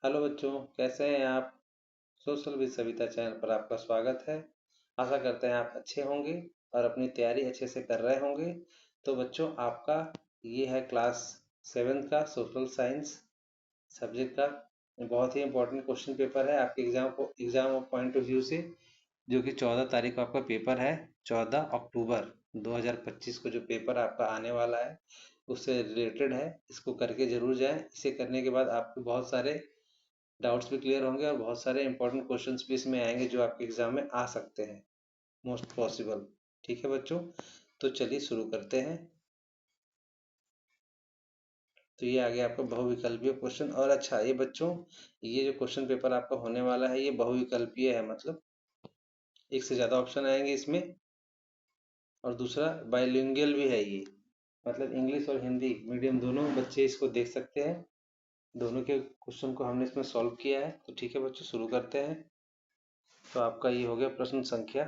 Hello बच्चों, कैसे हैं आप? सोशल विद सविता चैनल पर आपका स्वागत है। आशा करते हैं आप अच्छे होंगे और अपनी तैयारी अच्छे से कर रहे होंगे। तो बच्चों, आपका ये है क्लास 7 का सोशल साइंस सब्जेक्ट का बहुत ही इम्पोर्टेंट क्वेश्चन पेपर है आपके एग्जाम पॉइंट ऑफ व्यू से, जो कि 14 तारीख को आपका पेपर है। 14 अक्टूबर 2025 को जो पेपर आपका आने वाला है उससे रिलेटेड है। इसको करके जरूर जाएं। इसे करने के बाद आपके बहुत सारे डाउट्स भी क्लियर होंगे और बहुत सारे इंपॉर्टेंट क्वेश्चंस भी इसमें आएंगे जो आपके एग्जाम में आ सकते हैं, मोस्ट पॉसिबल। ठीक है बच्चों, तो चलिए शुरू करते हैं। तो ये आ गया आपका बहुविकल्पीय क्वेश्चन। और अच्छा, ये बच्चों, ये जो क्वेश्चन पेपर आपका होने वाला है ये बहुविकल्पीय है, मतलब एक से ज़्यादा ऑप्शन आएंगे इसमें। और दूसरा बाइलिंगुअल भी है ये, मतलब इंग्लिश और हिंदी मीडियम दोनों बच्चे इसको देख सकते हैं। दोनों के क्वेश्चन को हमने इसमें सॉल्व किया है। तो ठीक है बच्चों, शुरू करते हैं। तो आपका ये हो गया प्रश्न संख्या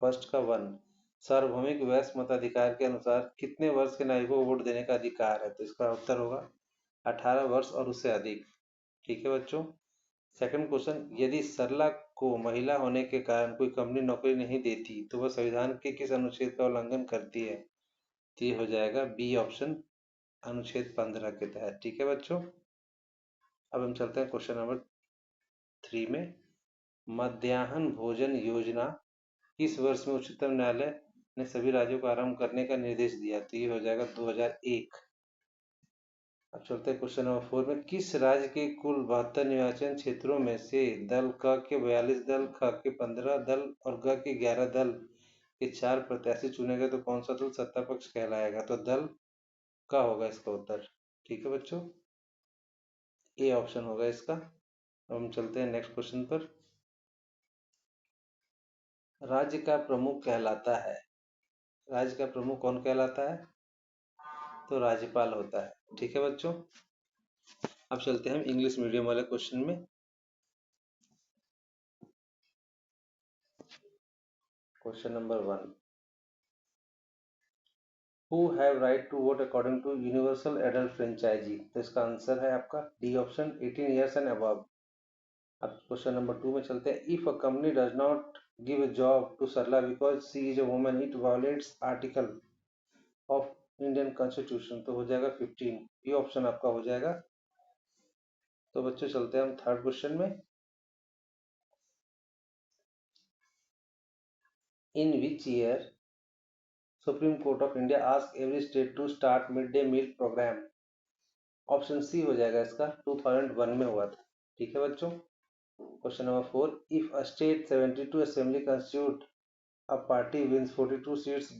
फर्स्ट का 1। सार्वभौमिक वयस्क मताधिकार के अनुसार कितने वर्ष के नागरिकों को वोट देने का अधिकार है? तो इसका उत्तर होगा 18 वर्ष और उससे अधिक। ठीक है बच्चों। सेकंड क्वेश्चन, यदि सरला को महिला होने के कारण कोई कंपनी नौकरी नहीं देती तो वह संविधान के किस अनुच्छेद का उल्लंघन करती है? तो ये हो जाएगा बी ऑप्शन, अनुच्छेद 15 के तहत। ठीक है बच्चों। अब हम चलते हैं क्वेश्चन नंबर 3 में। मध्याह्न भोजन योजना किस वर्ष में उच्चतम न्यायालय ने सभी राज्यों को आरंभ करने का निर्देश दिया? तो ये हो जाएगा 2001। अब चलते हैं क्वेश्चन नंबर 4 में। किस राज्य के कुल 72 निर्वाचन क्षेत्रों में से दल क के 42 दल, ख के 15 दल और ग के 11 दल के 4 प्रत्याशी चुने गए, तो कौन सा दल सत्ता पक्ष कहलाएगा? तो दल का होगा इसका उत्तर। ठीक है बच्चों, ए ऑप्शन होगा इसका। अब हम चलते हैं नेक्स्ट क्वेश्चन पर। राज्य का प्रमुख कहलाता है, राज्य का प्रमुख कौन कहलाता है? तो राज्यपाल होता है। ठीक है बच्चों। अब चलते हैं इंग्लिश मीडियम वाले क्वेश्चन में। Question number 1, who have right to vote according to universal adult franchise? तो इसका आंसर है आपका D option, 18 years and above. अब क्वेश्चन नंबर 2 में चलते हैं। If a company does not give a job to Sarla because she is a woman, it violates article of Indian constitution. तो हो जाएगा 15। ये ऑप्शन आपका हो जाएगा। तो बच्चों चलते हैं हम थर्ड क्वेश्चन में। In which year Supreme Court of India ask every state to start mid day meal programme? Option c हो जाएगा इसका, 2001 में हुआ था। ठीक है बच्चों। Question number 4, if a state 72 assembly constitute a party wins 42 seats,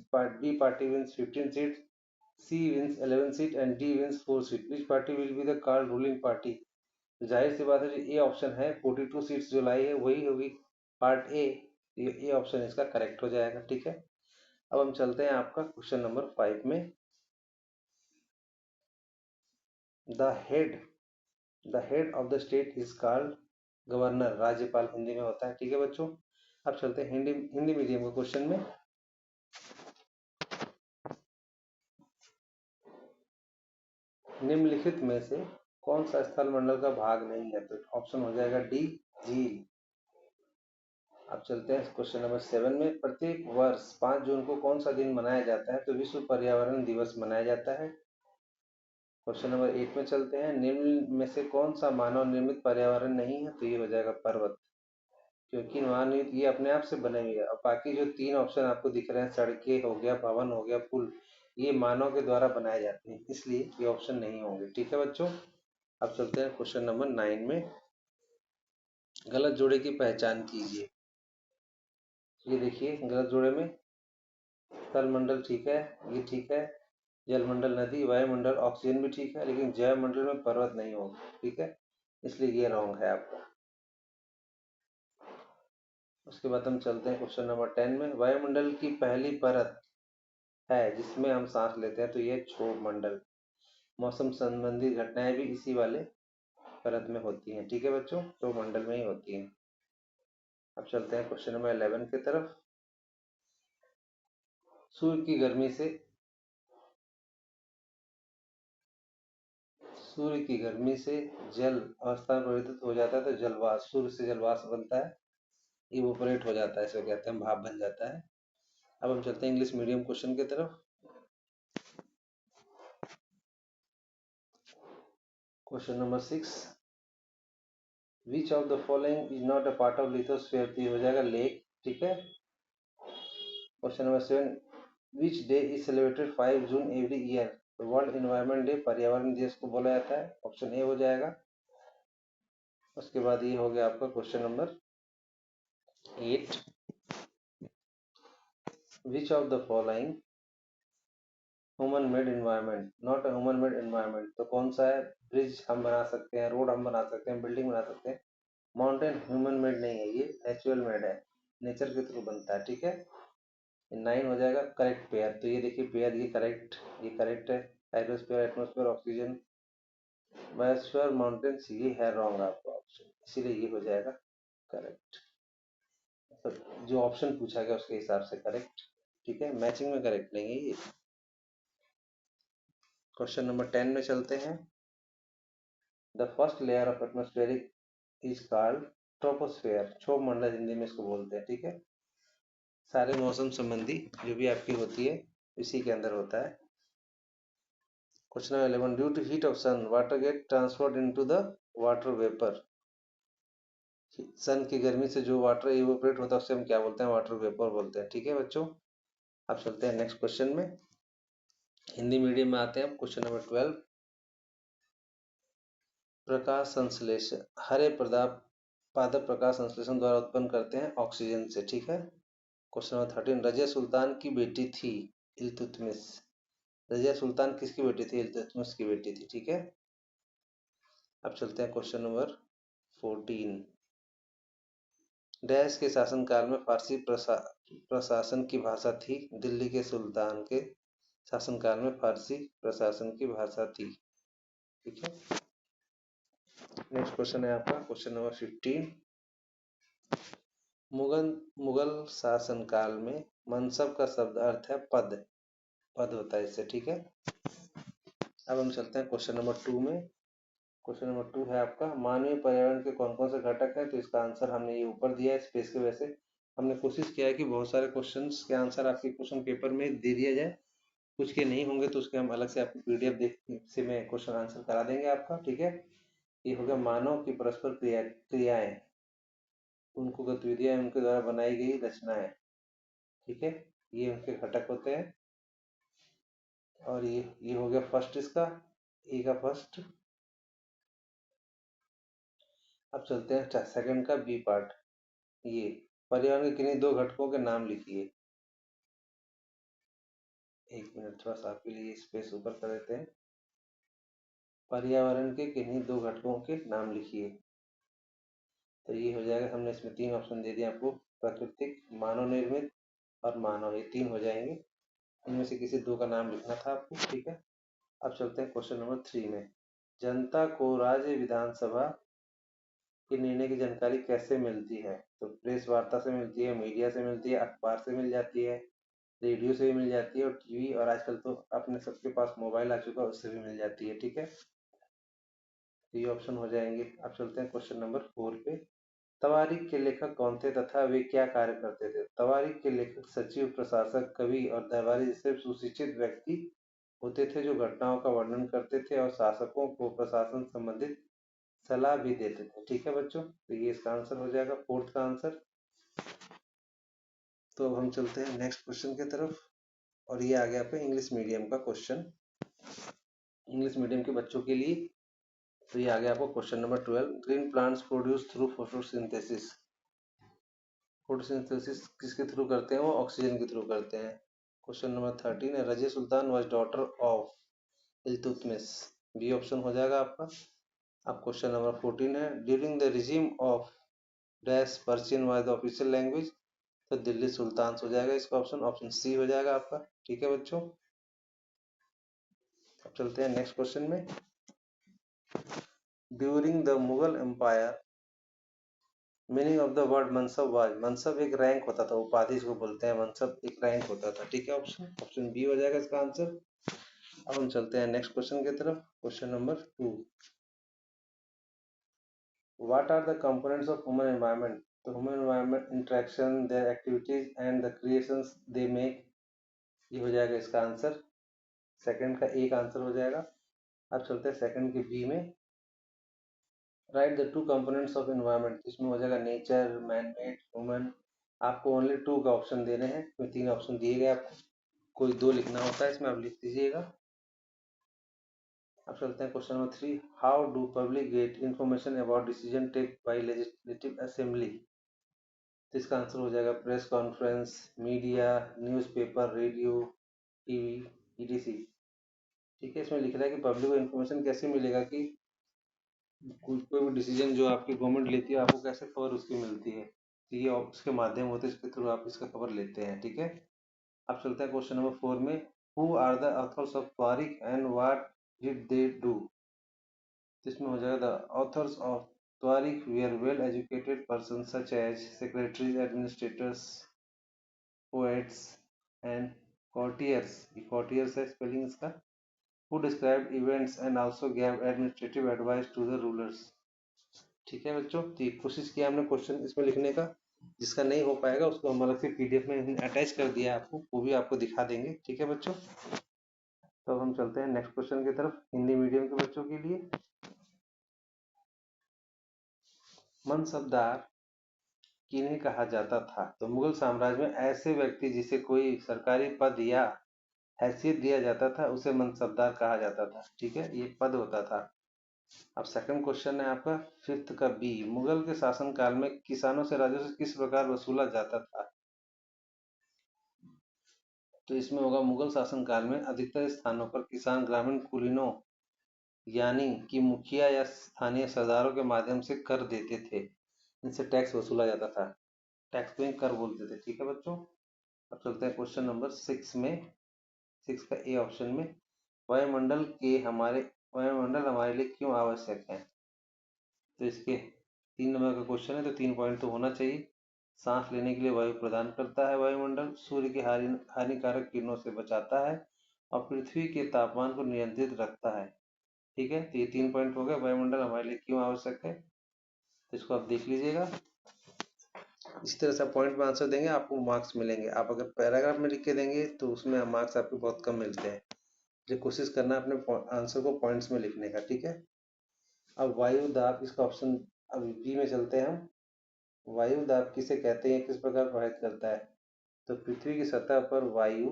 B party wins 15 seats, C wins 11 seats and D wins 4 seats. Which party will be the called ruling party? जाहिर सी बात है, जो ए ऑप्शन है 42 seats जो लाई है वही होगी part A. A option इसका करेक्ट हो जाएगा। ठीक है। अब हम चलते हैं आपका क्वेश्चन नंबर 5 में। The head the head of the state is called governor, राज्यपाल हिंदी में होता है। ठीक है बच्चों। अब चलते हैं हिंदी मीडियम के क्वेश्चन में। निम्नलिखित में से कौन सा स्थल मंडल का भाग नहीं है? तो ऑप्शन हो जाएगा डी, झील। अब चलते हैं क्वेश्चन नंबर 7 में। प्रत्येक वर्ष 5 जून को कौन सा दिन मनाया जाता है? तो विश्व पर्यावरण दिवस मनाया जाता है। क्वेश्चन नंबर 8 में चलते हैं। निम्न में से कौन सा मानव निर्मित पर्यावरण नहीं है? तो ये हो जाएगा पर्वत, क्योंकि मानव ये अपने आप से बने हुए हैं। और बाकी जो 3 ऑप्शन आपको दिख रहे हैं, सड़कें हो गया, भवन हो गया, पुल, ये मानव के द्वारा बनाए जाते हैं, इसलिए ये ऑप्शन नहीं होंगे। ठीक है बच्चों। अब चलते हैं क्वेश्चन नंबर 9 में। गलत जोड़े की पहचान कीजिए। ये देखिए, गलत जोड़े में स्थलमंडल ठीक है, ये ठीक है, जलमंडल नदी, वायुमंडल ऑक्सीजन भी ठीक है, लेकिन जैवमंडल में पर्वत नहीं होगा। ठीक है, इसलिए ये रॉन्ग है आपका। उसके बाद हम चलते हैं क्वेश्चन नंबर 10 में। वायुमंडल की पहली परत है जिसमें हम सांस लेते हैं, तो ये क्षोभ मंडल। मौसम संबंधी घटनाएं भी इसी वाले परत में होती हैं। ठीक है बच्चों, क्षोभ मंडल में ही होती हैं। अब चलते हैं क्वेश्चन नंबर 11 की तरफ। सूर्य की गर्मी से सूर्य की गर्मी से जल अवस्था में परिवर्तित हो जाता है तो जलवाष्प, सूर्य से जलवाष्प बनता है, इवोपरेट हो जाता है, इसे कहते हैं भाप बन जाता है। अब हम चलते हैं इंग्लिश मीडियम क्वेश्चन की तरफ। Question number 6, which of the following is not a part of lithosphere, तो ये हो जाएगा लेक, ठीक है। Question number 7, which day is celebrated 5 June every year, तो वर्ल्ड एनवायरनमेंट डे, पर्यावरण दिवस को बोला जाता है, ऑप्शन ए हो जाएगा। उसके बाद ये हो गया आपका question number 8, which of the following human made environment not a human made environment, तो कौन सा है, ब्रिज हम बना सकते हैं, रोड हम बना सकते हैं, बिल्डिंग बना सकते हैं, माउंटेन ह्यूमन मेड नहीं है, ये नेचुरल मेड है, नेचर के थ्रू बनता है, ठीक है। 9 हो जाएगा करेक्ट पेयर, तो ये देखिए पेयर, ये करेक्ट है, hydrosphere, atmosphere, oxygen, biosphere, mountains, ये है रॉन्ग आपका ऑप्शन, इसीलिए ये हो जाएगा करेक्ट, तो जो ऑप्शन पूछा गया उसके हिसाब से करेक्ट, ठीक है, मैचिंग में करेक्ट नहीं है ये। क्वेश्चन नंबर 10 में चलते हैं। The first layer of atmospheric is called troposphere, क्षोभ मंडल हिंदी में इसको बोलते हैं, ठीक है। सारे मौसम संबंधी जो भी आपकी होती है इसी के अंदर होता है। Question number 11, due to heat of sun water get transferred into the water vapour, sun की गर्मी से जो वाटर इवोपरेट होता है उससे हम क्या बोलते हैं, वाटर वेपर बोलते हैं, ठीक है बच्चों। अब चलते हैं नेक्स्ट क्वेश्चन में, हिंदी मीडियम में आते हैं। क्वेश्चन नंबर 12, प्रकाश संश्लेषण, हरे पादप प्रकाश संश्लेषण द्वारा उत्पन्न करते हैं ऑक्सीजन से, ठीक है। क्वेश्चन नंबर 13, रजिया सुल्तान की बेटी थी इल्तुतमिश, रजिया सुल्तान किसकी बेटी थी, इल्तुतमिश की बेटी थी, ठीक है। अब चलते हैं क्वेश्चन नंबर 14, डैश के शासनकाल में फारसी प्रशासन की भाषा थी, दिल्ली के सुल्तान के शासनकाल में फारसी प्रशासन की भाषा थी, ठीक है। नेक्स्ट क्वेश्चन है आपका क्वेश्चन नंबर 15, मुगल शासनकाल में मनसब का शब्द अर्थ है पद, पद होता है इससे, ठीक है। अब हम चलते हैं क्वेश्चन नंबर 2 में। क्वेश्चन नंबर 2 है आपका, मानवीय पर्यावरण के कौन कौन से घटक हैं, तो इसका आंसर हमने ये ऊपर दिया है स्पेस के वजह से। हमने कोशिश किया है कि बहुत सारे क्वेश्चंस के आंसर आपके क्वेश्चन पेपर में दे दिया जाए, कुछ के नहीं होंगे तो उसके हम अलग से आपको पीडीएफ देख से में क्वेश्चन आंसर करा देंगे आपका, ठीक है। ये हो गया मानव की परस्पर क्रियाएं, उनको गतिविधियां उनके द्वारा बनाई गई रचनाएं, ठीक है, ये उनके घटक होते हैं। और ये हो गया फर्स्ट इसका, ए का फर्स्ट। अब चलते हैं सेकंड का बी पार्ट, ये पर्यावरण के किन्हीं दो घटकों के नाम लिखिए। एक मिनट थोड़ा सा आपके लिए स्पेस ऊपर कर देते हैं। पर्यावरण के किन्हीं दो घटकों के नाम लिखिए, तो ये हो जाएगा, हमने इसमें 3 ऑप्शन दे दिए आपको, प्राकृतिक, मानव निर्मित और मानव, ये 3 हो जाएंगे, इनमें से किसी दो का नाम लिखना था आपको, ठीक है। अब चलते हैं क्वेश्चन नंबर 3 में, जनता को राज्य विधानसभा के निर्णय की जानकारी कैसे मिलती है, तो प्रेस वार्ता से मिलती है, मीडिया से मिलती है, अखबार से मिल जाती है, रेडियो से भी मिल जाती है, और टीवी, और आजकल तो अपने सबके पास मोबाइल आ चुका है उससे भी मिल जाती है, ठीक है। तो ये ऑप्शन हो जाएंगे। अब चलते हैं क्वेश्चन नंबर 4 पे, तवारीख के लेखक कौन थे तथा वे क्या कार्य करते थे, तवारीख के लेखक सचिव, प्रशासक, कवि और दरबारी जैसे सुशिक्षित व्यक्ति होते थे जो घटनाओं का वर्णन करते थे और शासकों को प्रशासन संबंधित सलाह भी देते थे, ठीक है बच्चों। तो ये इसका आंसर हो जाएगा, फोर्थ का आंसर। तो अब हम चलते हैं नेक्स्ट क्वेश्चन की तरफ, और ये आ गया आपका इंग्लिश मीडियम का क्वेश्चन, इंग्लिश मीडियम के बच्चों के लिए। तो ये आ गया आपको question number 12, green plants produce through photosynthesis, photosynthesis किसके थ्रू करते हैं, वो ऑक्सीजन के थ्रू करते हैं। क्वेश्चन नंबर 13 है, Razia Sultan was daughter of Iltutmish, b option हो जाएगा आपका। अब क्वेश्चन नंबर 14 है, during the regime of dash Persian was the official language, तो दिल्ली सुल्तान हो जाएगा इसका ऑप्शन, ऑप्शन सी हो जाएगा आपका, ठीक है बच्चों। अब चलते हैं नेक्स्ट क्वेश्चन में, during the Mughal empire meaning of the word mansab was, mansab एक रैंक होता था, उपाधि को बोलते हैं, मनसब एक रैंक होता था, ठीक है, ऑप्शन बी हो जाएगा इसका आंसर। अब हम चलते हैं नेक्स्ट क्वेश्चन की तरफ। Question number 2, what are the components of human environment? The human environment interaction, their activities and the creations they make, ये हो जाएगा इसका आंसर। सेकंड का एक आंसर हो जाएगा। अब चलते हैं सेकंड के बी में, right the two components of environment, इसमें हो जाएगा नेचर, मैन मेड, ह्यूमन। आपको ओनली टू का ऑप्शन देने हैं, इसमें तीन ऑप्शन दिए गए आपको, कोई दो लिखना होता है इसमें, आप लिख दीजिएगा। अब चलते हैं question number 3, how do public get information about decision take by legislative assembly? तो इसका आंसर हो जाएगा press conference, media, newspaper, radio, TV, etc. ठीक है, इसमें लिख रहा है कि पब्लिक को इन्फॉर्मेशन कैसे मिलेगा कि कोई भी डिसीजन जो आपकी गवर्नमेंट लेती है आपको कैसे खबर उसकी मिलती है, तो ये उसके माध्यम होते हैं, इसके थ्रू आप इसका खबर लेते हैं। ठीक है, अब चलते हैं क्वेश्चन नंबर 4 में, who are the authors of tarikh and what did they do? इसमें हो जाएगा the authors of tarikh were well educated person such as secretaries, administrators, poets and courtiers, ये कॉर्टियर्स है स्पेलिंग इसका, who described events and also gave administrative advice to the rulers। ठीक है बच्चों, तो ये कोशिश किया हमने क्वेश्चन इसमें लिखने का, जिसका नहीं हो पाएगा उसको हम अलग से पीडीएफ में अटैच कर दिया आपको, वो भी आपको दिखा देंगे। ठीक है बच्चों, तो हम चलते हैं नेक्स्ट क्वेश्चन की तरफ, हिंदी मीडियम के बच्चों के लिए। मनसबदार किन्हें कहा जाता था? तो मुगल साम्राज्य में ऐसे व्यक्ति जिसे कोई सरकारी पद या हैसियत दिया जाता था उसे मनसबदार कहा जाता था। ठीक है, ये पद होता था। अब सेकंड क्वेश्चन है आपका फिफ्थ का बी, मुगल के शासनकाल में किसानों से राजस्व किस प्रकार वसूला जाता था? तो इसमें होगा मुगल शासनकाल में अधिकतर स्थानों पर किसान ग्रामीण कुलीनों यानी कि मुखिया या स्थानीय सरदारों के माध्यम से कर देते थे, इनसे टैक्स वसूला जाता था, टैक्स को ही कर बोलते थे। ठीक है बच्चों, अब चलते हैं क्वेश्चन नंबर 6 में, 6 का ए ऑप्शन में, वायुमंडल हमारे लिए क्यों आवश्यक है? तो इसके 3 नंबर का क्वेश्चन है, तो 3 पॉइंट तो होना चाहिए। सांस लेने के लिए वायु प्रदान करता है वायुमंडल, सूर्य के हानिकारक किरणों से बचाता है और पृथ्वी के तापमान को नियंत्रित रखता है। ठीक है, तो ये 3 पॉइंट हो गए, वायुमंडल हमारे लिए क्यों आवश्यक है, तो इसको आप देख लीजिएगा। इस तरह से पॉइंट में आंसर देंगे आपको मार्क्स मिलेंगे। आप अगर पैराग्राफ में लिख के देंगे तो उसमें मार्क्स आपको बहुत कम मिलते हैं, जो कोशिश करना है अपने आंसर को पॉइंट्स में लिखने का। ठीक है, अब वायु दाब, इसका ऑप्शन अभी बी में चलते हैं हम। वायु दाब किसे कहते हैं, किस प्रकार प्रभावित करता है? तो पृथ्वी की सतह पर वायु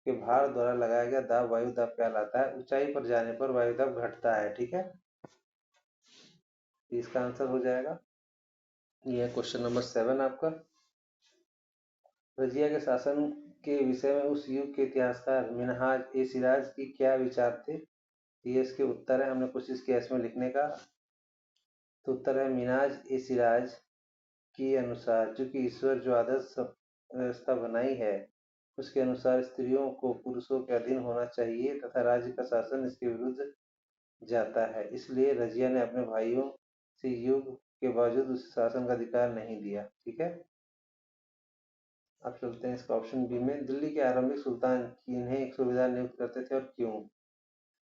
के भार द्वारा लगाया गया दाब वायु दाब कहलाता है। ऊंचाई पर जाने पर वायु दाब घटता है। ठीक है, इसका आंसर हो जाएगा, यह क्वेश्चन नंबर 7 आपका। रजिया के शासन के विषय में उस युग के इतिहासकार मिनहाज ए सिराज की क्या विचार थे? ये इसके उत्तर है, हमने कोशिश किया इसमें लिखने का। तो उत्तर है मिनहाज ए सिराज के अनुसार, चूंकि ईश्वर जो आदर्श व्यवस्था बनाई है उसके अनुसार स्त्रियों को पुरुषों के अधीन होना चाहिए तथा राज्य का शासन इसके विरुद्ध जाता है, इसलिए रजिया ने अपने भाइयों से युग के बावजूद उसे शासन का अधिकार नहीं दिया। ठीक है, अब चलते हैं इसका ऑप्शन बी में, दिल्ली के आरंभिक सुल्तान किन्हें एक सूबेदार नियुक्त करते थे और क्यों?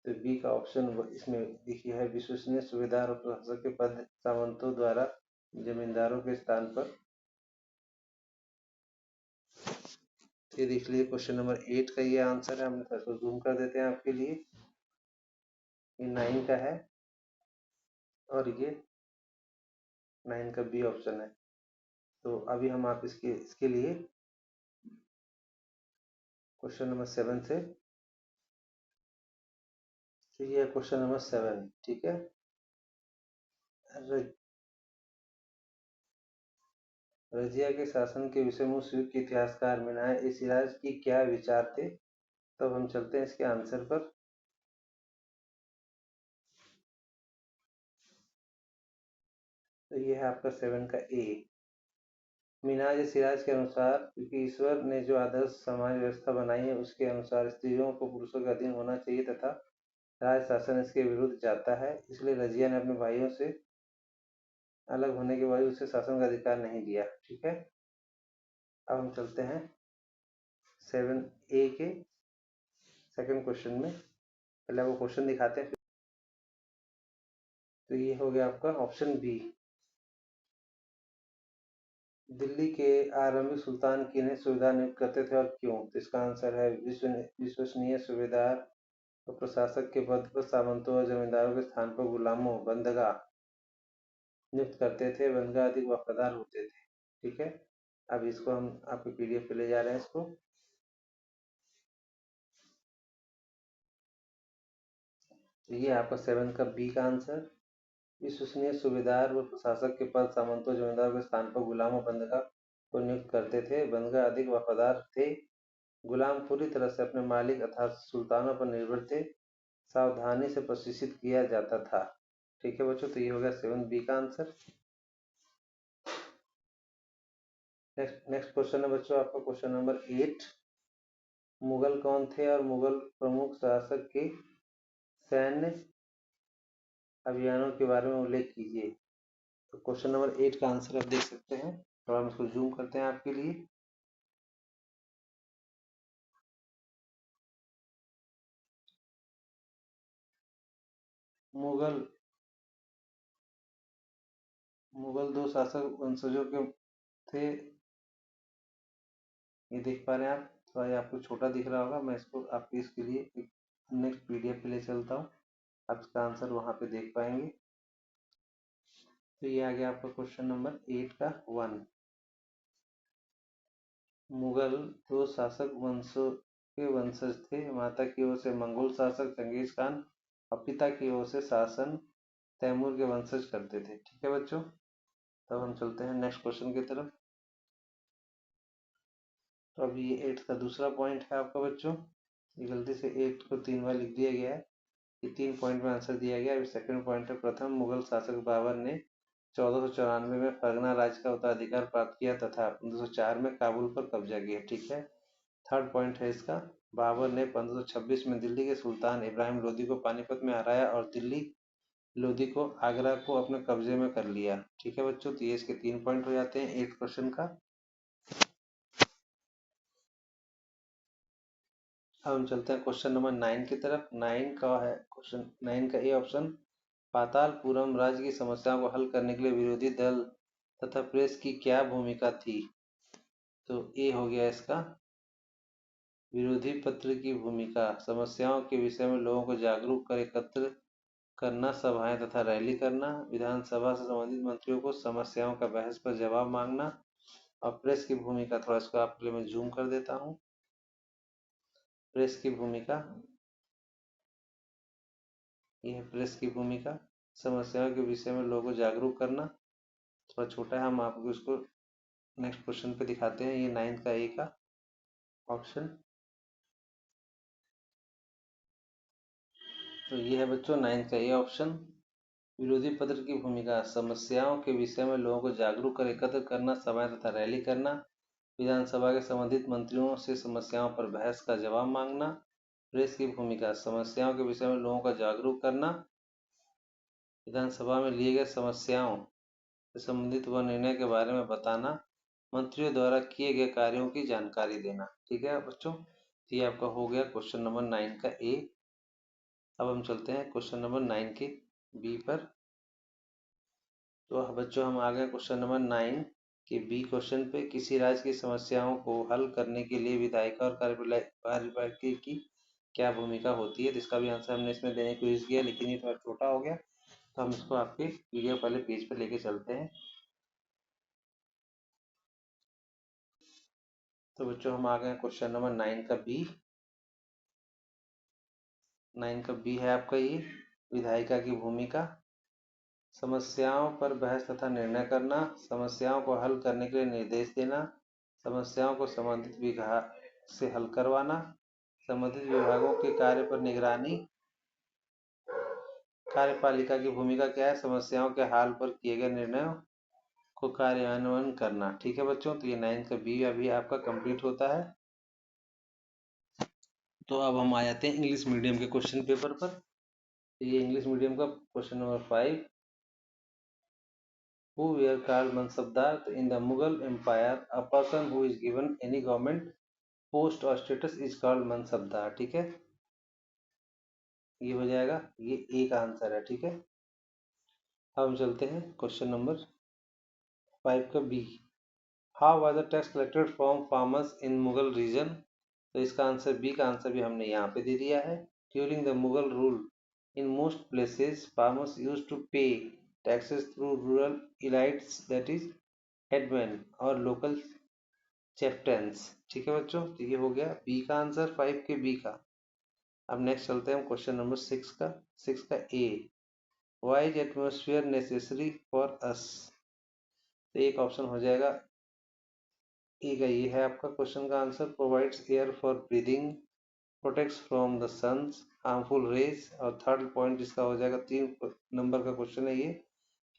तो बी का ऑप्शन इसमें देखिए है, विश्वसनीय सूबेदार और प्रशासक के पद सामंतों द्वारा जमींदारों के स्थान पर। ये देख लीजिए क्वेश्चन नंबर 8 का ये आंसर है, हमने थोड़ा सा जूम कर देते हैं आपके लिए, ये 9 का है और ये 9 का बी ऑप्शन है। तो अभी हम आप इसके लिए क्वेश्चन नंबर 7 से, तो ये क्वेश्चन नंबर 7। ठीक है, रजिया के शासन के विषय में उस युग के इतिहासकार मिनाय ए सिराज की क्या विचार थे? तब हम चलते हैं इसके आंसर पर। तो ये है आपका 7 का ए, मिनाज ए सिराज के अनुसार, क्योंकि ईश्वर ने जो आदर्श समाज व्यवस्था बनाई है उसके अनुसार स्त्रियों को पुरुषों के अधीन होना चाहिए तथा राज शासन इसके विरुद्ध जाता है, इसलिए रजिया ने अपने भाइयों से अलग होने के बाद उसे शासन का अधिकार नहीं दिया। ठीक है, अब हम चलते हैं 7A के सेकंड क्वेश्चन में। पहले आपको क्वेश्चन दिखाते हैं। तो ये हो गया आपका ऑप्शन बी। दिल्ली के आरंभी सुल्तान किन्हें सुबेदार नियुक्त करते थे और क्यों? तो इसका आंसर है विश्वसनीय सूबेदार और प्रशासक के पद पर सामंतों और जमींदारों के स्थान पर गुलामों बंदगा नियुक्त करते थे। बंदगा अधिक वफादार होते थे। ठीक है, अब इसको हम आपके पीडीएफ पे ले जा रहे हैं इसको। तो ये आपका 7 का बी का आंसर। विश्वसनीय सूबेदार व प्रशासक के पद सामंतों जमींदारों के स्थान पर गुलाम और बंदगा को नियुक्त करते थे। बंदगा अधिक वफादार थे। गुलाम पूरी तरह से अपने मालिक अर्थात सुल्तानों पर निर्भर थे। सावधानी से प्रशिक्षित किया जाता था। ठीक है बच्चों, तो ये हो गया 7 बी का आंसर। नेक्स्ट क्वेश्चन है बच्चों आपका क्वेश्चन नंबर 8। मुगल कौन थे और मुगल प्रमुख शासक के सैन्य अभियानों के बारे में उल्लेख कीजिए। तो क्वेश्चन नंबर 8 का आंसर आप देख सकते हैं। तो हम इसको जूम करते हैं आपके लिए। मुगल दो शासक वंशजों के थे। ये देख पा रहे हैं आप, थोड़ा ये आपको छोटा दिख रहा होगा। मैं इसको आपके इसके लिए एक नेक्स्ट पीडीएफ पे ले चलता हूँ, आप इसका आंसर वहां पे देख पाएंगे। तो ये आ गया आपका क्वेश्चन नंबर 8 का 1। मुगल दो शासक वंशों के वंशज थे। माता की ओर से मंगोल शासक चंगेज खान और पिता की ओर से शासन तैमूर के वंशज करते थे। ठीक है बच्चों, तब हम चलते हैं नेक्स्ट क्वेश्चन की तरफ। तो अभी ये 8 का दूसरा पॉइंट है आपका बच्चों। ये गलती से 8 को 3 बार लिख दिया गया है। ये 3 पॉइंट में आंसर दिया गया है। अभी सेकंड पॉइंट है, प्रथम मुगल शासक बाबर ने 1494 में फरगना राज्य का उत्तराधिकार प्राप्त किया तथा 1504 में काबुल पर कब्जा किया। ठीक है, थर्ड पॉइंट है इसका, बाबर ने 1526 में दिल्ली के सुल्तान इब्राहिम लोदी को पानीपत में हराया और दिल्ली लोदी को आगरा को अपने कब्जे में कर लिया। ठीक है बच्चों, तो ये इसके 3 पॉइंट हो जाते हैं 8 क्वेश्चन का। अब हम चलते हैं क्वेश्चन नंबर 9 की तरफ। 9 का है क्वेश्चन 9 का ए ऑप्शन, पातालपुरम राज्य की समस्याओं को हल करने के लिए विरोधी दल तथा प्रेस की क्या भूमिका थी? तो ए हो गया इसका, विरोधी पत्र की भूमिका, समस्याओं के विषय में लोगों को जागरूक कर एकत्र करना, सभाएं तथा रैली करना, विधानसभा से संबंधित मंत्रियों को समस्याओं का बहस पर जवाब मांगना। और प्रेस की भूमिका, थोड़ा इसको आपके लिए मैं जूम कर देता हूँ। प्रेस की भूमिका, यह है प्रेस की भूमिका, समस्याओं के विषय में लोगों को जागरूक करना। थोड़ा छोटा है, हम आपको इसको नेक्स्ट क्वेश्चन पे दिखाते हैं। ये 9 का ए का ऑप्शन। तो ये है बच्चों 9 का ए ऑप्शन, विरोधी पत्र की भूमिका, समस्याओं के विषय में लोगों को जागरूक कर एकत्र करना, सभाएं तथा रैली करना, विधानसभा के संबंधित मंत्रियों से समस्याओं पर बहस का जवाब मांगना। प्रेस की भूमिका, समस्याओं के विषय में लोगों का जागरूक करना, विधानसभा में लिए गए समस्याओं से संबंधित व निर्णय के बारे में बताना, मंत्रियों द्वारा किए गए कार्यों की जानकारी देना। ठीक है बच्चों, ये आपका हो गया क्वेश्चन नंबर 9 का ए। अब हम चलते हैं क्वेश्चन नंबर 9 के बी पर। तो बच्चों हम आ गए क्वेश्चन नंबर 9 के बी क्वेश्चन पे। किसी राज्य की समस्याओं को हल करने के लिए विधायिका और कार्यपालिका की क्या भूमिका होती है? तो इसका भी आंसर हमने इसमें देने की कोशिश किया, लेकिन ये थोड़ा छोटा हो गया, तो हम इसको आपके पीडीएफ वाले पेज पर लेके चलते हैं। तो बच्चों हम आ गए क्वेश्चन नंबर 9 का बी। 9 का बी है आपका ये, विधायिका की भूमिका, समस्याओं पर बहस तथा निर्णय करना, समस्याओं को हल करने के लिए निर्देश देना, समस्याओं को संबंधित विभाग से हल करवाना, संबंधित विभागों के कार्य पर निगरानी। कार्यपालिका की भूमिका क्या है? समस्याओं के हाल पर किए गए निर्णयों को कार्यान्वयन करना। ठीक है बच्चों, तो ये 9 का बी अभी आपका कंप्लीट होता है। तो अब हम आ जाते हैं इंग्लिश मीडियम के क्वेश्चन पेपर पर। ये इंग्लिश मीडियम का question number 5, who were called Mansabdar in the Mughal Empire? A person who is given any government post or status is called Mansabdar। ठीक है, ये हो जाएगा, ये ए का आंसर है। ठीक है, अब हम चलते हैं क्वेश्चन नंबर 5 का B. How was the tax collected from farmers in Mughal region? तो इसका आंसर बी का आंसर भी हमने यहाँ पे दे दिया है। During the Mughal rule in most places farmers use to pay taxes through rural elites, that is headman और लोकल चैप्टन्स। ठीक है बच्चों, तो ये हो गया बी का आंसर 5 के बी का। अब नेक्स्ट चलते हैं हम क्वेश्चन नंबर 6 का A. Why is atmosphere necessary for us? तो एक ऑप्शन हो जाएगा ए का, ये है आपका क्वेश्चन का answer. Provides air for breathing, protects from the sun's harmful rays. और थर्ड पॉइंट जिसका हो जाएगा 3 नंबर का क्वेश्चन है ये,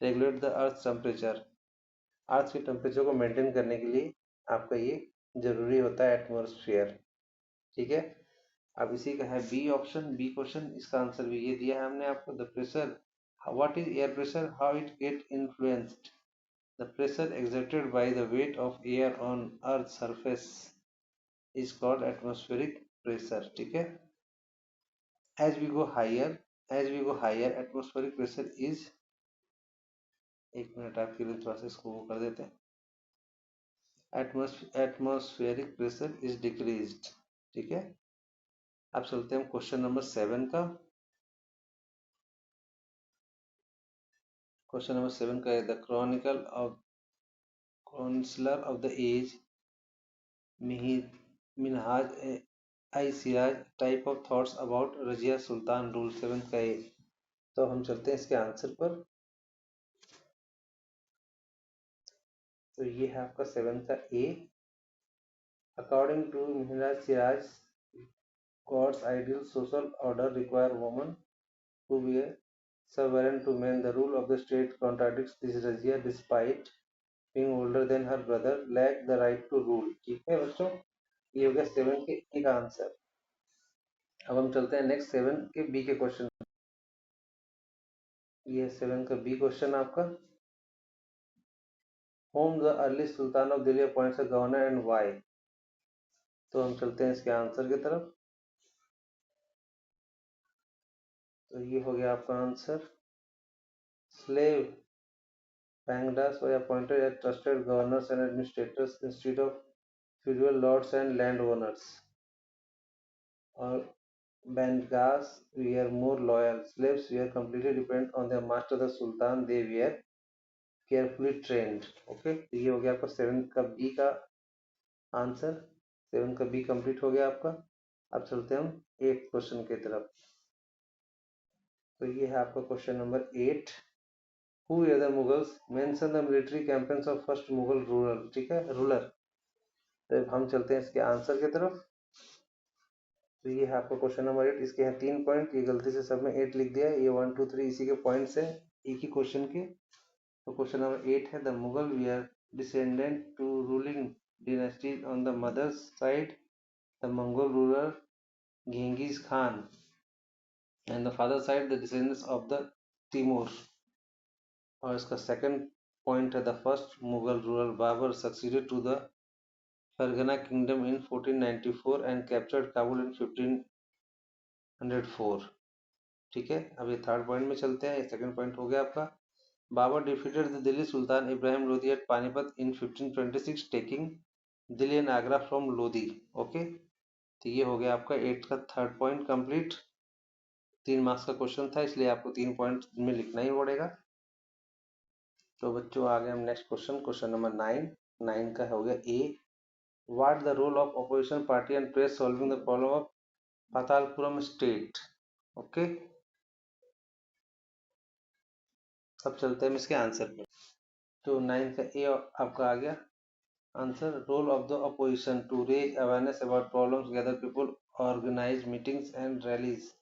regulate the earth temperature. Earth के टेम्परेचर को मेंटेन करने के लिए आपका ये जरूरी होता है एटमॉस्फेयर। ठीक है, अब इसी का है बी ऑप्शन, बी क्वेश्चन। इसका आंसर भी ये दिया है हमने आपको। The pressure, what is air pressure, how it get influenced? The pressure exerted by the weight of air on earth's surface is called atmospheric pressure. ठीक है, as we go higher atmospheric pressure is, एक minute आपके लिए थोड़ा सा इसको वो कर देते हैं, एटमॉस्फेरिक प्रेशर इज डिक्रीज्ड। ठीक है, अब चलते हैं क्वेश्चन नंबर 7 का। क्वेश्चन नंबर 7 का है the counsellor of the age Minhaj i Siraj type of thoughts about Razia Sultan rule. 7 का ए। तो हम चलते हैं इसके आंसर पर। तो ये है आपका 7 का A. According to Minhaj Siraj, God's ideal social order require women to be sovereign to men. The rule of the state contradicts this. Razia, despite being older than her brother, lack the right to rule. ठीक है बच्चों, ये हो गया 7 के ए का answer. अब हम चलते हैं नेक्स्ट 7 के बी के क्वेश्चन। ये 7 का बी क्वेश्चन आपका। Whom the early Sultan of Delhi appoints a governor and why? तो हम चलते हैं इसके आंसर की तरफ। तो ये हो गया आपका answer. Slave Bangdas were appointed as trusted governors and administrators instead of feudal lords and landowners. और Bangdas were more loyal. Slaves were completely dependent on their master the Sultan. They were carefully trained. Okay, तो ये हो गया आपका 7 का B का answer. 7 का B complete हो गया आपका। अब चलते हैं हम 8 क्वेश्चन की तरफ। तो ये है आपका question number 8। Who were the Mughals? Mention the military campaigns of first Mughal ruler. ठीक है, रूलर। तो हम चलते हैं इसके आंसर की तरफ। तो ये है आपका क्वेश्चन नंबर 8। इसके हैं 3 पॉइंट, ये गलती से सब में 8 लिख दिया है। ये 1 2 3 इसी के पॉइंट्स है, एक ही क्वेश्चन के। तो क्वेश्चन नंबर 8 है the Mughal were descendant to ruling dynasties on the mother's side, the Mongol ruler Genghis Khan, and the father side the descendants of the Timur। और इसका सेकंड पॉइंट है the first Mughal ruler Babur succeeded to the Ferghana kingdom in 1494 and captured Kabul in 1504। ठीक है, अब ये third point में चलते हैं। सेकंड पॉइंट हो गया आपका। Babur defeated the Delhi sultan Ibrahim Lodi at Panipat in 1526 taking Delhi and Agra from Lodi. Okay, तो ये हो गया आपका 8 का थर्ड पॉइंट कंप्लीट। 3 मार्क्स का क्वेश्चन था, इसलिए आपको 3 पॉइंट में लिखना ही पड़ेगा। तो बच्चों आ गए हम नेक्स्ट क्वेश्चन, क्वेश्चन नंबर 9। 9 का हो गया A. What the role of opposition party and press solving the problem of Patalpuram state. Okay, अब चलते हैं हम इसके आंसर पर। तो 9 का ए आपका आ गया answer. Role of the opposition to raise awareness about problems, gather people, organise meetings and rallies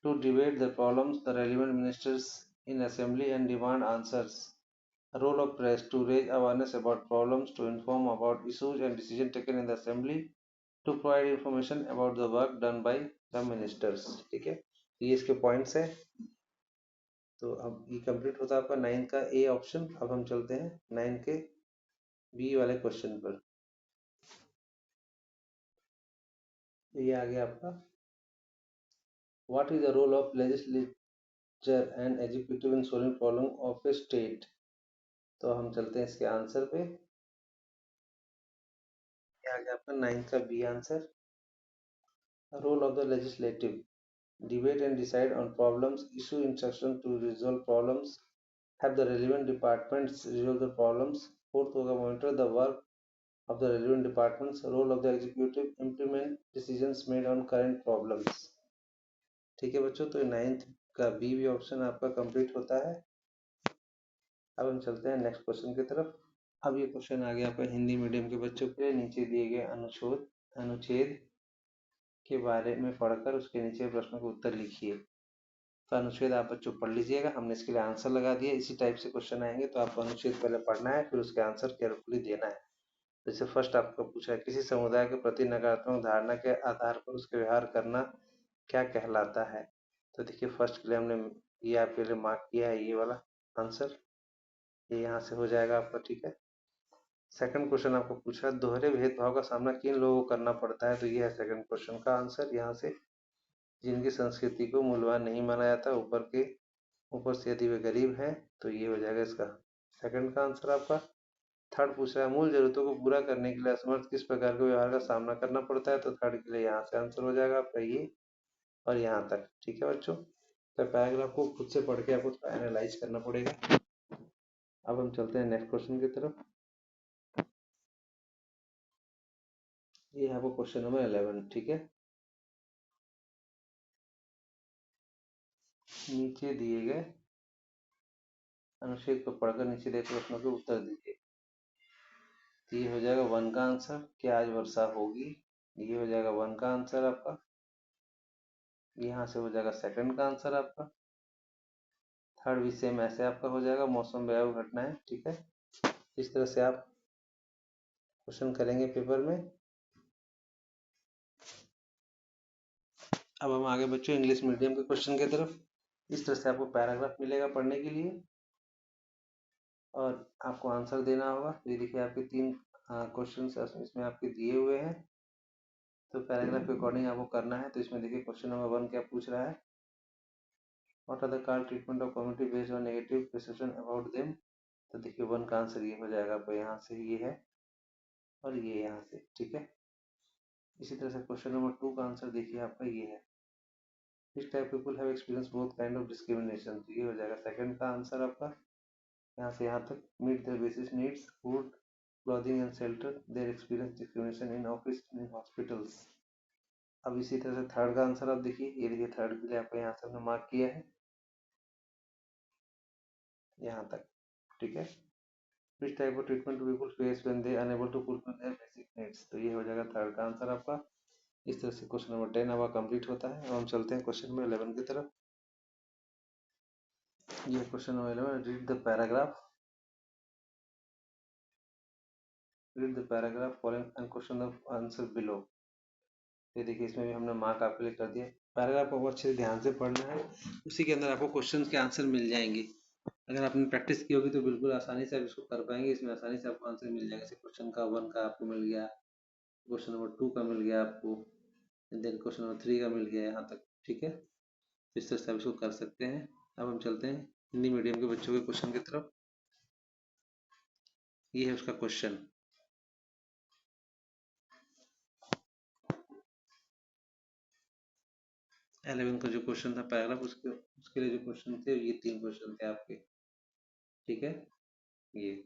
to debate the problems the relevant ministers in assembly and demand answers. Role of press to raise awareness about problems, to inform about issues and decisions taken in the assembly, to provide information about the work done by the ministers। ठीक है, ये इसके points है। तो अब ये complete होता है आपका 9 का ए ऑप्शन। अब हम चलते हैं 9 के बी वाले क्वेश्चन पर। ये आ गया आपका what is the role of legislature and executive in solving problem of a state? तो हम चलते हैं इसके आंसर पे। ये आ गया आपका 9th का B answer. Role of the legislative: debate and decide on problems, issue instruction to resolve problems, have the relevant departments resolve the problems. Fourth होगा monitor the work of the relevant departments. Role of the executive: implement decisions made on current problems. ठीक है बच्चों, तो 9th का B भी option आपका complete होता है। अब हम चलते हैं नेक्स्ट क्वेश्चन की तरफ। अब ये क्वेश्चन आ गया आपका हिंदी मीडियम के बच्चों के लिए। नीचे दिए गए अनुच्छेद के बारे में पढ़कर उसके नीचे प्रश्नों के उत्तर लिखिए। तो अनुच्छेद आप बच्चों पढ़ लीजिएगा, हमने इसके लिए आंसर लगा दिया। इसी टाइप से क्वेश्चन आएंगे तो आपको अनुच्छेद पहले पढ़ना है, फिर उसके आंसर केयरफुली देना है। जैसे फर्स्ट आपको पूछा है, किसी समुदाय के प्रति नकारात्मक धारणा के आधार पर उसके व्यवहार करना क्या कहलाता है? तो देखिए फर्स्ट के लिए हमने ये आपके लिए मार्क किया है, ये वाला आंसर ये यहाँ से हो जाएगा आपका। ठीक है। सेकंड क्वेश्चन आपको पूछा, दोहरे भेदभाव का सामना किन लोगों को करना पड़ता है? तो ये है सेकंड क्वेश्चन का आंसर यहाँ से। जिनकी संस्कृति को मूल्यवान नहीं माना जाता, ऊपर से यदि वे गरीब हैं, तो ये हो जाएगा इसका सेकंड का आंसर आपका। थर्ड पूछ रहा है, मूल जरूरतों को पूरा करने के लिए असमर्थ किस प्रकार के व्यवहार का सामना करना पड़ता है? तो थर्ड के लिए यहाँ से आंसर हो जाएगा आपका ये और यहाँ तक। ठीक है बच्चों, तो पैराग्राफ को खुद से पढ़ के आपको एनालाइज करना पड़ेगा। अब हम चलते हैं नेक्स्ट क्वेश्चन की तरफ। ये है आपको क्वेश्चन नंबर 11। ठीक है, नीचे दिए गए अनुच्छेद को पढ़कर नीचे दिए प्रश्नों के उत्तर दीजिए। तो ये हो जाएगा 1 का आंसर, क्या आज वर्षा होगी? ये हो जाएगा 1 का आंसर आपका। यहाँ से हो जाएगा सेकंड का आंसर आपका। थर्ड भी सेम ऐसे आपका हो जाएगा, मौसम व्यापक घटना है। ठीक है, इस तरह से आप क्वेश्चन करेंगे पेपर में। अब हम आगे बच्चों इंग्लिश मीडियम के क्वेश्चन की तरफ। इस तरह से आपको पैराग्राफ मिलेगा पढ़ने के लिए और आपको आंसर देना होगा। ये देखिए आपके 3 क्वेश्चन इसमें आपके दिए हुए हैं, तो पैराग्राफ के अकॉर्डिंग आपको करना है। तो इसमें देखिए क्वेश्चन नंबर 1 क्या पूछ रहा है, what are the car treatment of community based on negative perception about them? तो देखिए 1 का आंसर ये हो जाएगा आपको, यहाँ से ये है और ये यहाँ से। ठीक है, इसी तरह से क्वेश्चन नंबर 2 का आंसर देखिए आपका ये है, इस type people have experience both kind of discrimination. तो ये हो जाएगा सेकंड का आंसर आपका। यहाँ से यहाँ तक, meet their basic needs food clothing and shelter, their experience discrimination in office in hospitals. अब इसी तरह से थर्ड का आंसर आप देखिए, ये देखिए थर्ड के लिए आपको यहाँ से हमने मार्क किया है यहाँ तक। ठीक है, which type of treatment do people face when they unable to fulfill their basic needs? तो ये हो जाएगा थर्ड का आंसर आपका। इस तरह से क्वेश्चन नंबर 10 आपका कंप्लीट होता है। अब हम चलते हैं क्वेश्चन नंबर 11 की तरफ। ये question number 11, read the paragraph following and question the answer below. ये देखिए इसमें भी हमने मार्क आपके लिए कर दिया। पैराग्राफ को अच्छे से ध्यान से पढ़ना है, उसी के अंदर आपको क्वेश्चन के आंसर मिल जाएंगे। अगर आपने प्रैक्टिस की होगी तो बिल्कुल आसानी से आप इसको कर पाएंगे। इसमें आसानी से आपको आंसर मिल जाएगा। जैसे क्वेश्चन का 1 का आपको मिल गया, क्वेश्चन नंबर 2 का मिल गया आपको, देन क्वेश्चन नंबर 3 का मिल गया यहाँ तक। ठीक है, इस तरह से आप इसको कर सकते हैं। अब हम चलते हैं हिंदी मीडियम के बच्चों के क्वेश्चन की तरफ। ये है उसका क्वेश्चन। 11 का जो क्वेश्चन था पैराग्राफ, उसके लिए जो क्वेश्चन थे ये 3 क्वेश्चन थे आपके। ठीक है, ये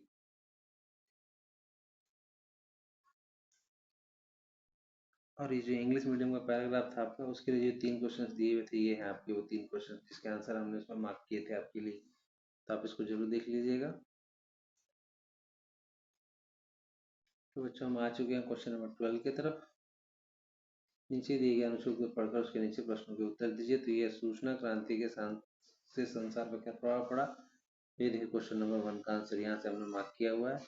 और ये जो इंग्लिश मीडियम का पैराग्राफ था आपका, उसके लिए जो 3 क्वेश्चंस दिए हुए थे ये हैं आपके वो 3 क्वेश्चन जिसके आंसर हमने उसमें मार्क किए थे आपके लिए। तो आप इसको जरूर देख लीजिएगा। तो बच्चों हम आ चुके हैं क्वेश्चन नंबर 12 की तरफ। नीचे दिए गए अनुच्छेद को पढ़कर उसके नीचे प्रश्नों के उत्तर दीजिए। तो ये सूचना क्रांति के से संसार पर क्या प्रभाव पड़ा? ये देखिए क्वेश्चन नंबर 1 का आंसर यहाँ से हमने मार्क किया हुआ है।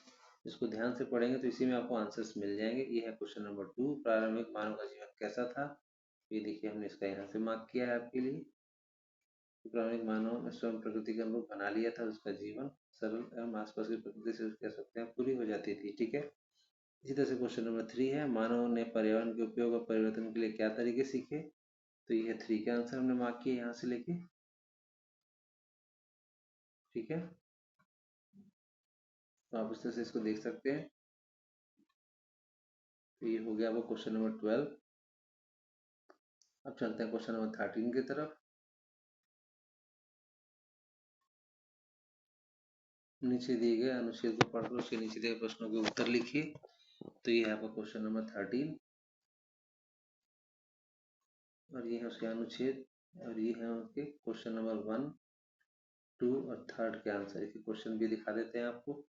इसको ध्यान से पढ़ेंगे तो इसी में आपको आंसर्स मिल जाएंगे। ये है क्वेश्चन नंबर 2, प्रारंभिक मानव का जीवन कैसा था? ये देखिए हमने इसका यहाँ से मार्क किया है आपके लिए। प्रारंभिक मानव ने स्वयं प्रकृति के अनुरूप बना लिया था, उसका जीवन सरल एवं आसपास की प्रकृति से कह सकते हैं पूरी हो जाती थी। ठीक है, इसी तरह से क्वेश्चन नंबर 3 है, मानव ने पर्यावरण के उपयोग और परिवर्तन के लिए क्या तरीके सीखे? तो ये 3 का आंसर हमने मार्क किया यहाँ से लेके, ठीक है। तो आप इस तरह से इसको देख सकते हैं। तो ये हो गया वो क्वेश्चन नंबर 12। अब चलते हैं क्वेश्चन नंबर 13 की तरफ। नीचे दिए गए अनुच्छेद को पढ़कर उसके नीचे दिए गए प्रश्नों के उत्तर लिखिए। तो ये है आपका क्वेश्चन नंबर 13 और ये है उसके अनुच्छेद और ये है उसके क्वेश्चन नंबर 1, 2 और 3 के आंसर। इसके क्वेश्चन भी दिखा देते हैं आपको।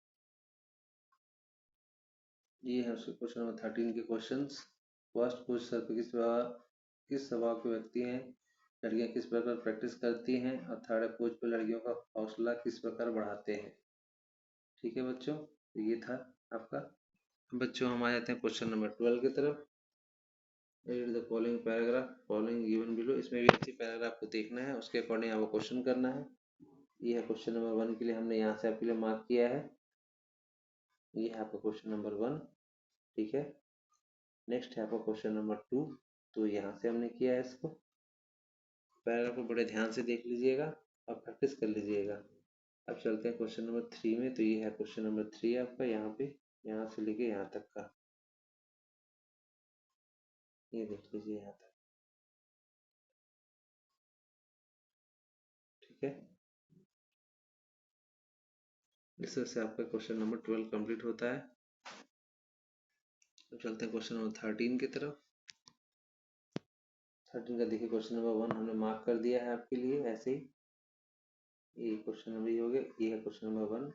ये है उसके क्वेश्चन नंबर 13 के क्वेश्चंस। फर्स्ट क्वेश्चन पे किस स्वभाव के व्यक्ति हैं, लड़कियां किस प्रकार प्रैक्टिस करती हैं, और थर्ड खोज पर लड़कियों का हौसला किस प्रकार बढ़ाते हैं। ठीक है बच्चों, तो ये था आपका। बच्चों हम आ जाते हैं क्वेश्चन नंबर 12 की तरफ। Read the following paragraph following given below. इसमें भी अच्छी पैराग्राफ को देखना है, उसके अकॉर्डिंग आपको क्वेश्चन करना है। ये है क्वेश्चन नंबर 1 के लिए हमने यहाँ से आपके लिए मार्क किया है। ये है आपका क्वेश्चन नंबर 1, ठीक है। नेक्स्ट है आपका क्वेश्चन नंबर 2, तो यहाँ से हमने किया है इसको। पैराग्राफ को बड़े ध्यान से देख लीजिएगा और प्रैक्टिस कर लीजिएगा। अब चलते हैं क्वेश्चन नंबर 3 में। तो ये है क्वेश्चन नंबर 3 आपका, यहाँ पे यहाँ से लेके यहाँ तक का, ये देख लीजिए यहाँ तक, ठीक है। इस तरह से आपका क्वेश्चन नंबर 12 कंप्लीट होता है। तो चलते हैं क्वेश्चन नंबर 13 की तरफ। 13 का देखिए क्वेश्चन नंबर 1 हमने मार्क कर दिया है आपके लिए ऐसे ही। ये क्वेश्चन नंबर ये हो गया, ये है question number 1,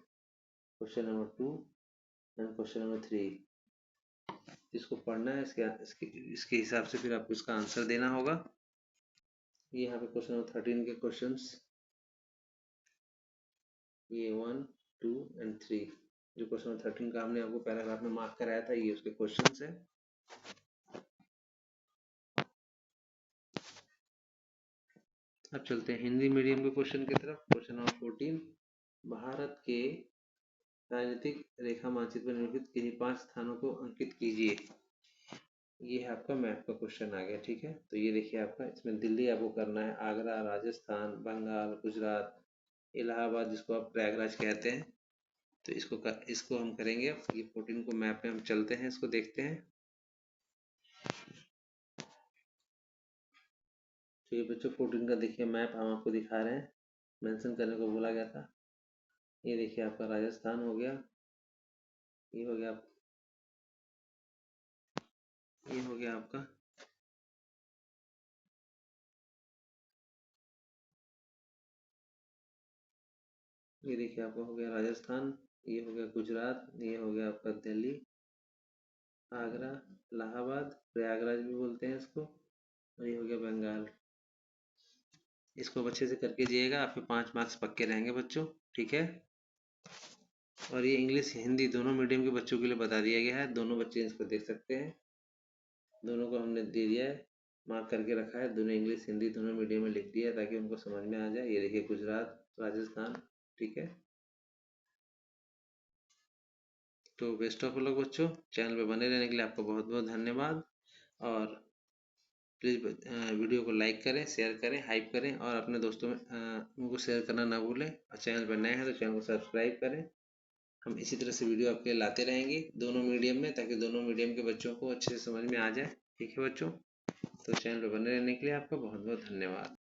question number 2 and question number 3। इसको पढ़ना है, इसके हिसाब से फिर आपको इसका आंसर देना होगा। ये यहाँ पे क्वेश्चन नंबर 13 के क्वेश्चंस, ये 1, 2 एंड 3। जो क्वेश्चन नंबर 13 का हमने आपको पैराग्राफ में मार्क कराया था, ये उसके क्वेश्चंस है। अब चलते हैं हिंदी मीडियम के क्वेश्चन की तरफ। क्वेश्चन नंबर 14, भारत के राजनीतिक रेखा मानचित्र पर निम्नलिखित किन्हीं 5 स्थानों को अंकित कीजिए। ये है आपका मैप का क्वेश्चन आ गया, ठीक है। तो ये देखिए आपका, इसमें दिल्ली आपको करना है, आगरा, राजस्थान, बंगाल, गुजरात, इलाहाबाद जिसको आप प्रयागराज कहते हैं। तो इसको हम करेंगे। ये 14 को मैप में हम चलते हैं, इसको देखते हैं। तो ये बच्चों 14 का देखिए मैप हम आपको दिखा रहे हैं, मेंशन करने को बोला गया था। ये देखिए आपका राजस्थान हो गया, ये हो गया आपका ये देखिए आपका हो गया राजस्थान, ये हो गया गुजरात, ये हो गया आपका दिल्ली, आगरा, इलाहाबाद, प्रयागराज भी बोलते हैं इसको, और ये हो गया बंगाल। इसको अब अच्छे से करके जाइएगा, आपके 5 मार्क्स पक्के रहेंगे बच्चों, ठीक है। और ये इंग्लिश हिंदी दोनों मीडियम के बच्चों के लिए बता दिया गया है, दोनों बच्चे इसको देख सकते हैं। दोनों को हमने दे दिया है, मार्क करके रखा है, दोनों इंग्लिश हिंदी दोनों मीडियम में लिख दिया है ताकि उनको समझ में आ जाए। ये देखिए गुजरात, राजस्थान, ठीक है। तो बेस्ट ऑफ लक बच्चों, चैनल पे बने रहने के लिए आपका बहुत बहुत धन्यवाद। और प्लीज़ वीडियो को लाइक करें, शेयर करें, हाइप करें और अपने दोस्तों में उनको शेयर करना ना भूलें। और चैनल पर नए हैं तो चैनल को सब्सक्राइब करें। हम इसी तरह से वीडियो आपके लाते रहेंगे दोनों मीडियम में, ताकि दोनों मीडियम के बच्चों को अच्छे से समझ में आ जाए, ठीक है बच्चों। तो चैनल पर बने रहने के लिए आपका बहुत बहुत धन्यवाद।